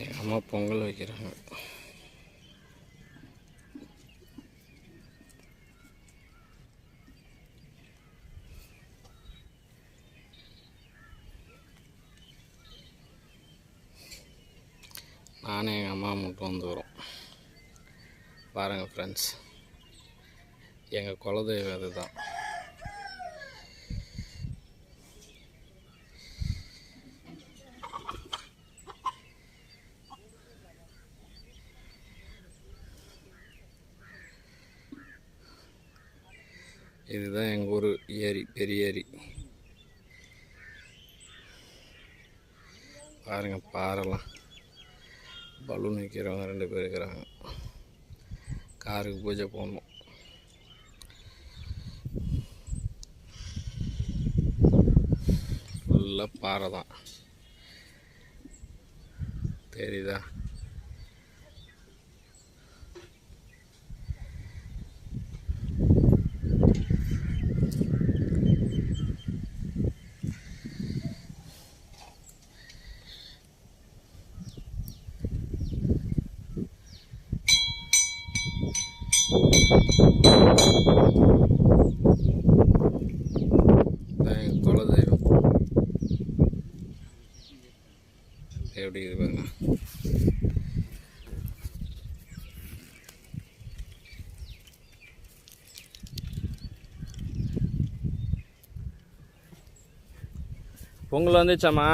எங்கள் அம்மா பொங்கல் வைக்கிறாங்க. நானும் எங்கள் அம்மா மட்டும் வந்து வரோம். பாருங்கள் ஃப்ரெண்ட்ஸ், எங்கள் குலதெய்வம் இதுதான். இதுதான் எங்கள் ஊர் ஏரி, பெரிய ஏரி. பாருங்கள், பாறைலாம் பலூன் வைக்கிறவங்க 2 பேர் இருக்கிறாங்க. காருக்கு பூஜை போடணும். ஃபுல்லாக பாறை தான், தெரியுதா? குலதெய்வம் எப்படி இருப்பாங்க. பொங்கல் வந்துச்சாம்மா?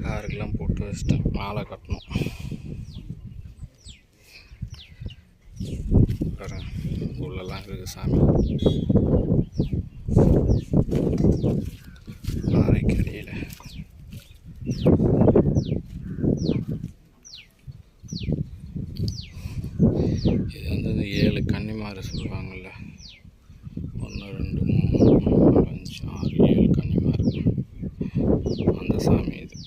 காருக்கெல்லாம் போட்டு வச்சுட்டேன், மாலை கட்டணும். பாருங்க, உள்ளெல்லாம் இருக்குது சாமி. பாறைக்கடியில் இது வந்து 7 கன்னிமாறு சொல்லுவாங்கள்ல, 1 2 3 4 5 6 7 கன்னிமாறு, அந்த சாமி இது.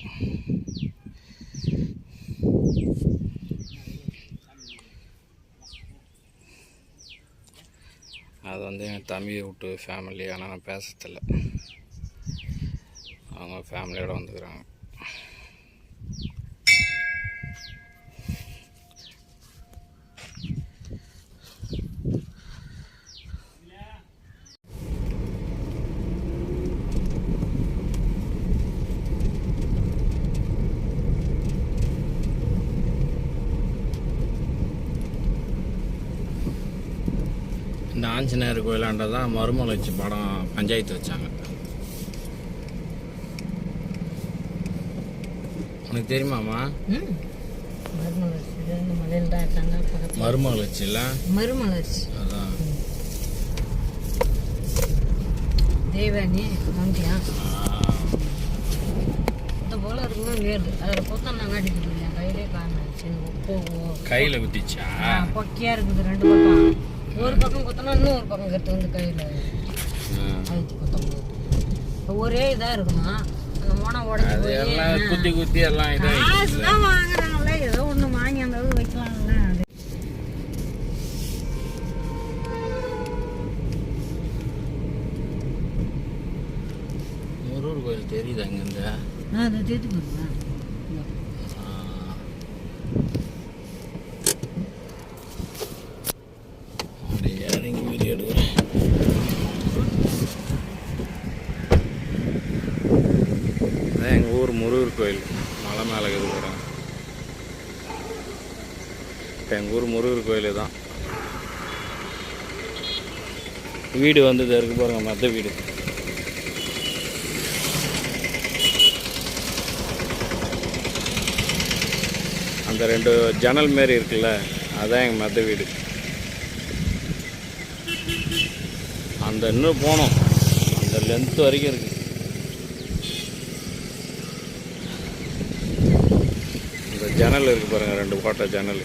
அது வந்து என் தம்பியை விட்டு ஃபேமிலி, ஆனால் நான் பேசத்தில்லை. அவங்க ஃபேமிலியோட வந்துக்கிறாங்க. இந்த ஆஞ்சநேயர் கோயிலாண்ட தான் மருமலை வச்சு படம் பஞ்சாயத்து வச்சாங்க. உனக்கு தெரியுமாம்மா? மருமலை வச்சுல அதான் தேவானி நந்தியா போல இருக்குமா வேறு அதில் பொத்தம் நான் காட்டிட்டு என் கையிலே காமிச்சு கையில் குத்திச்சா? பொக்கியா இருக்குது 2 பக்கம். ஒரு பக்கம் குத்தனா இன்னொரு பக்கம் கட்டு வந்து கையில் அழுத்தி குத்தம் ஒரே இதாக இருக்குமா. அந்த மோனை உடஞ்சி எல்லாம் குத்தி குத்தி எல்லாம் காசுதான் வாங்குறாங்கல்ல, ஏதோ ஒன்று வாங்கி அந்த வைக்கலாம்ல. அது முருகர் கோயில் தெரியுது அங்கேருந்து. அதை தேர்த்து போடுவேன். இறங்கி வீடியோ எடுக்கிறேன். அதான் எங்கள் ஊர் முருகர் கோயில் மலை மேலே இருக்கிறோம். இப்போ எங்கள் ஊர் முருகர் கோயில் தான். வீடு வந்து இருக்கு பாருங்க, மற்ற வீடு. அந்த 2 ஜன்னல் மாரி இருக்குல்ல, அதான் எங்கள் மற்ற வீடு. அந்த இன்னும் போனோம், அந்த லென்த் வரைக்கும் இருக்குது. இந்த ஜன்னல் இருக்குது பாருங்கள், 2 கோட்டை ஜன்னல்.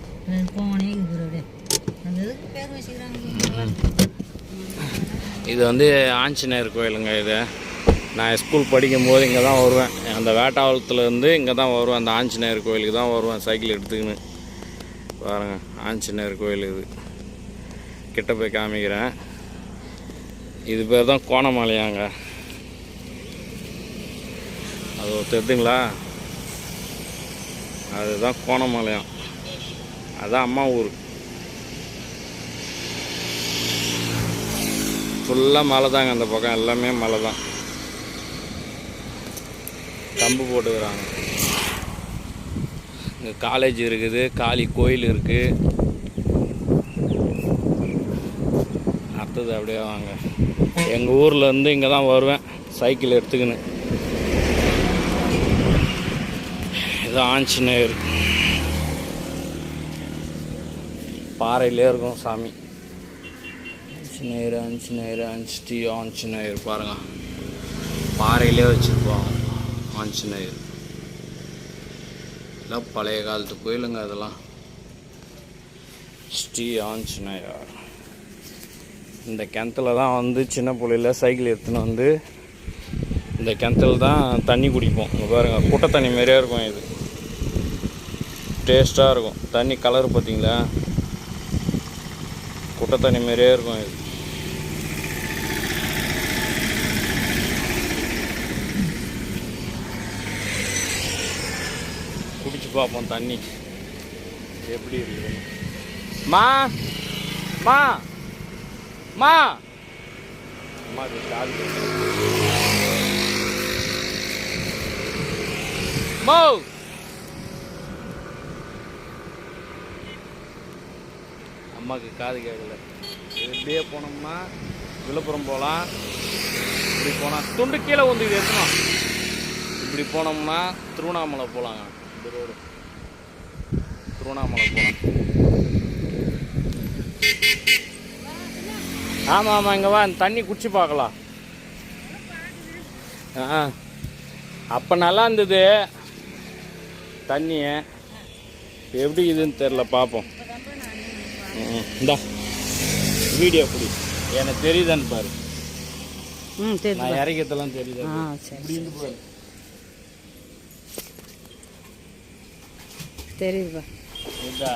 கோவனே இருக்குது அப்படியே. அது எதுக்கு பேர் வச்சுக்கிறாங்க? இது வந்து ஆஞ்சநேயர் கோயிலுங்க. இது நான் ஸ்கூல் படிக்கும்போது இங்கே தான் வருவேன். அந்த வேட்டாவளத்துலேருந்து இங்கே தான் வருவேன். அந்த ஆஞ்சநேயர் கோயிலுக்கு தான் வருவேன் சைக்கிள் எடுத்துக்கின்னு. பாருங்க, ஆஞ்சநேயர் கோயில் இது. கிட்ட போய் காமிக்கிறேன். இது பேர் தான் கோணமலையாங்க. அது தெரியுதுங்களா? அதுதான் கோணமலையம். அதுதான் அம்மா ஊர். ஃபுல்லாக மலை தாங்க. அந்த பக்கம் எல்லாமே மலை தான். கம்பு போட்டுக்கிறாங்க. இங்கே காலேஜ் இருக்குது, காளி கோயில் இருக்குது. அடுத்தது அப்படியே வாங்க. எங்கள் ஊர்லேருந்து இங்கே தான் வருவேன் சைக்கிள் எடுத்துக்கின்னு. இது ஆஞ்சநேயர் பாறையிலே இருக்கும் சாமி. ஆஞ்சநேயர் ஆஞ்சநேயர் ஆஞ்சி ஆஞ்சநேயர் பாருங்க, பாறையிலே வச்சுருப்பாங்க ஆஞ்சநேயர். இதெல்லாம் பழைய காலத்து கோயிலுங்க. அதெல்லாம் ஸ்ரீ ஆஞ்சநேயர். இந்த கிணத்துல தான் வந்து சின்ன பிள்ளையில் சைக்கிள் எடுத்துன்னு வந்து இந்த கிணத்துல தான் தண்ணி குடிப்போம். இங்கே பாருங்கள், குட்டை தண்ணி மாதிரியே இருக்கும். இது டேஸ்ட்டாக இருக்கும். தண்ணி கலர் பார்த்தீங்களா? குட்டை தண்ணி மாதிரியே இருக்கும். இது குடிச்சு பார்ப்போம் தண்ணி எப்படி இருக்குது. மா மா மா அம்மாக்கு கால் மோ அம்மாவுக்கு காது கேட்கல. இப்படியே போனோம்னா விழுப்புரம் போகலாம். இப்படி போனால் துண்டு கீழே வந்து இது எடுக்கணும். இப்படி போனோம்னா திருவண்ணாமலை போகலாங்க. இந்த ரோடு திருவண்ணாமலை போகலாம். ஆமாம் ஆமாம், இங்கே வா, தண்ணி குடிச்சு பார்க்கலாம். அப்போ நல்லா இருந்தது தண்ணி. எப்படி இதுன்னு தெரில, பார்ப்போம். இந்தா வீடியோ பிடி, எனக்கு தெரியுதான்னு பாரு. நான் இறக்கத்தெல்லாம் தெரியுது. இப்படின்னு பாரு, தெரியுதுப்பா. இதா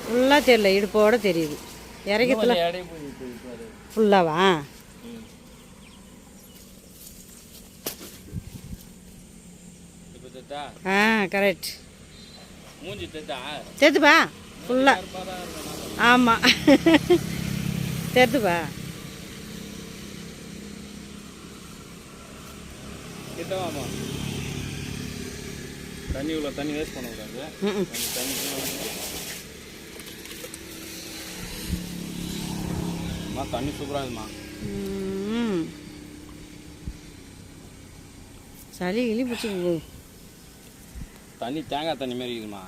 ஃபுல்லாக தெரியல, இடுப்போட தெரியுது. இறக்கத்துல ஃபுல்லாவா? கரெக்ட். தெரிதுப்பா ஃபுல்லாக. ஆமாம் தெரிதுப்பா. தண்ணி உள்ள தண்ணி வேஸ்ட் பண்ணக்கூடாது. தண்ணி சூப்பராக இருக்குமா? சளி கிளி பிடிச்சி தண்ணி தேங்காய் தண்ணி மாதிரி இருக்குமா?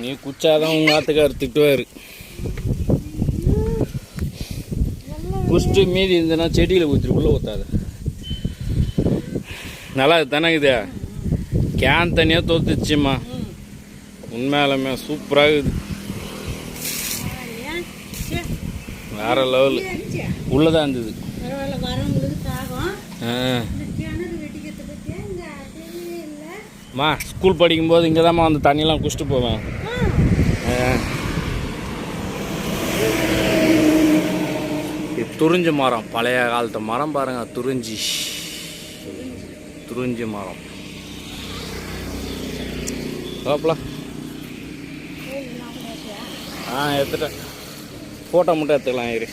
நீ குச்சாதான் உங்க ஆத்துக்காரு திட்டுவாரு. குடிச்சிட்டு மீதி இருந்ததுன்னா செடியில் ஊற்றிட்டு உள்ள ஊற்றாது. நல்லா தானே இது. கேன் தண்ணியாக தோத்துச்சுமா. உண்மையாலுமே சூப்பராக இருக்குது. வேற லெவல் உள்ளதான் இருந்தது. மா ஸ்கூல் படிக்கும்போது இங்கே தான்மா வந்து தண்ணியெல்லாம் குடிச்சிட்டு போவேன். இது துறிஞ்சி மரம், பழைய காலத்து மரம் பாருங்க. துறிஞ்சி மரம். பார்ப்பலாம். எடுத்துட்டேன். ஃபோட்டோ மட்டும் எடுத்துக்கலாம். இரு,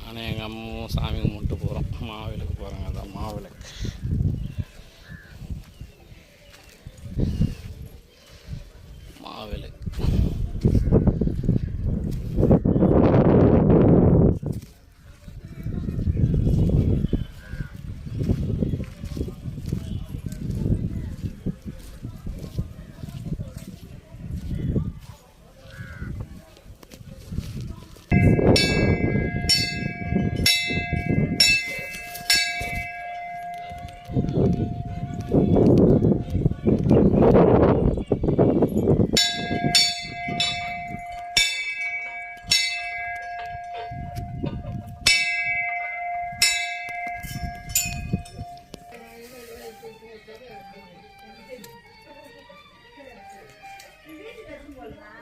ஆனால் எங்கள் அம்மாவும் சாமி கும்பிட்டு போகிறோம். மாவிளக்கு போகிறாங்க. அதான் மாவிளக்கு. போடலாம்